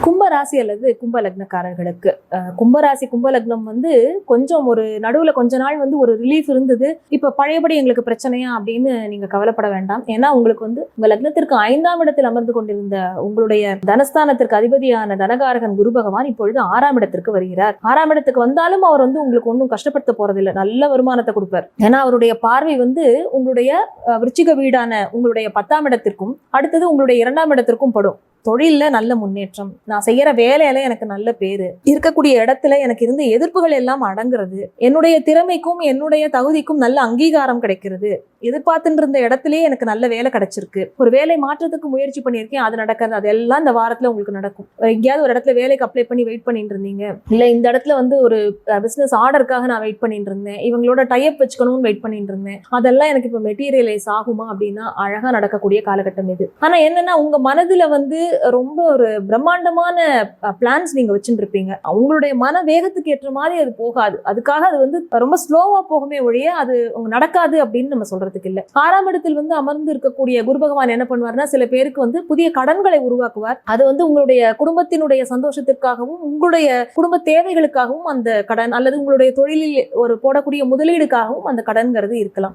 கும்பராசி அல்லது கும்ப லக்னக்காரர்களுக்கு கும்பராசி கும்ப லக்னம் வந்து கொஞ்சம் ஒரு நடுவுல கொஞ்ச நாள் வந்து ஒரு ரிலீஃப் இருந்தது. இப்ப பழையபடி எங்களுக்கு பிரச்சனையா அப்படின்னு நீங்க கவலைப்பட வேண்டாம். ஏன்னா உங்களுக்கு வந்து உங்க லக்னத்திற்கு 5ஆம் இடத்தில் அமர்ந்து கொண்டிருந்த உங்களுடைய தனஸ்தானத்திற்கு அதிபதியான தனகாரகன் குரு பகவான் இப்பொழுது 6ஆம் இடத்திற்கு வருகிறார். 6ஆம் இடத்துக்கு வந்தாலும் அவர் வந்து உங்களுக்கு ஒன்றும் கஷ்டப்படுத்த போறதில்லை, நல்ல வருமானத்தை கொடுப்பார். ஏன்னா அவருடைய பார்வை வந்து உங்களுடைய விருச்சிக வீடான உங்களுடைய 10ஆம் இடத்திற்கும் அடுத்தது உங்களுடைய 2ஆம் இடத்திற்கும் படும். தொழில்ல நல்ல முன்னேற்றம், நான் செய்யற வேலையில எனக்கு நல்ல பேரு, இருக்கக்கூடிய இடத்துல எனக்கு இருந்த எதிர்ப்புகள் எல்லாம் அடங்குறது, என்னுடைய திறமைக்கும் என்னுடைய தகுதிக்கும் நல்ல அங்கீகாரம் கிடைக்கிறது, எதிர்பார்த்துட்டு இருந்த இடத்துலயே எனக்கு நல்ல வேலை கிடைச்சிருக்கு, ஒரு வேலை மாற்றத்துக்கு முயற்சி பண்ணியிருக்கேன், அது நடக்கிறது, அதெல்லாம் இந்த வாரத்துல உங்களுக்கு நடக்கும். எங்கேயாவது ஒரு இடத்துல வேலைக்கு அப்ளை பண்ணி வெயிட் பண்ணிட்டு இருந்தீங்க, இல்ல இந்த இடத்துல வந்து ஒரு பிசினஸ் ஆர்டருக்காக நான் வெயிட் பண்ணிட்டு இருந்தேன், இவங்களோட டைப் வச்சுக்கணும்னு வெயிட் பண்ணிட்டு இருந்தேன், அதெல்லாம் எனக்கு இப்ப மெட்டீரியலைஸ் ஆகுமா அப்படின்னா அழகா நடக்கக்கூடிய காலகட்டம் இது. ஆனா என்னன்னா உங்க மனதுல வந்து ரொம்ப ஒரு பிரம்மாண்டமான பிளான்ஸ் நீங்க வச்சுட்டு இருப்பீங்க. அவங்களுடைய மன வேகத்துக்கு ஏற்ற மாதிரி அது போகாது. அதுக்காக அது வந்து ரொம்ப ஸ்லோவா போகுமே ஒழிய அது நடக்காது அப்படின்னு நம்ம சொல்றதுக்கு இல்லை. 6ஆம் இடத்தில் வந்து அமர்ந்து இருக்கக்கூடிய குரு பகவான் என்ன பண்ணுவார்னா, சில பேருக்கு வந்து புதிய கடன்களை உருவாக்குவார். அது வந்து உங்களுடைய குடும்பத்தினுடைய சந்தோஷத்திற்காகவும் உங்களுடைய குடும்ப தேவைகளுக்காகவும் அந்த கடன், அல்லது உங்களுடைய தொழிலில் ஒரு போடக்கூடிய முதலீடுக்காகவும் அந்த கடன்கிறது இருக்கலாம்.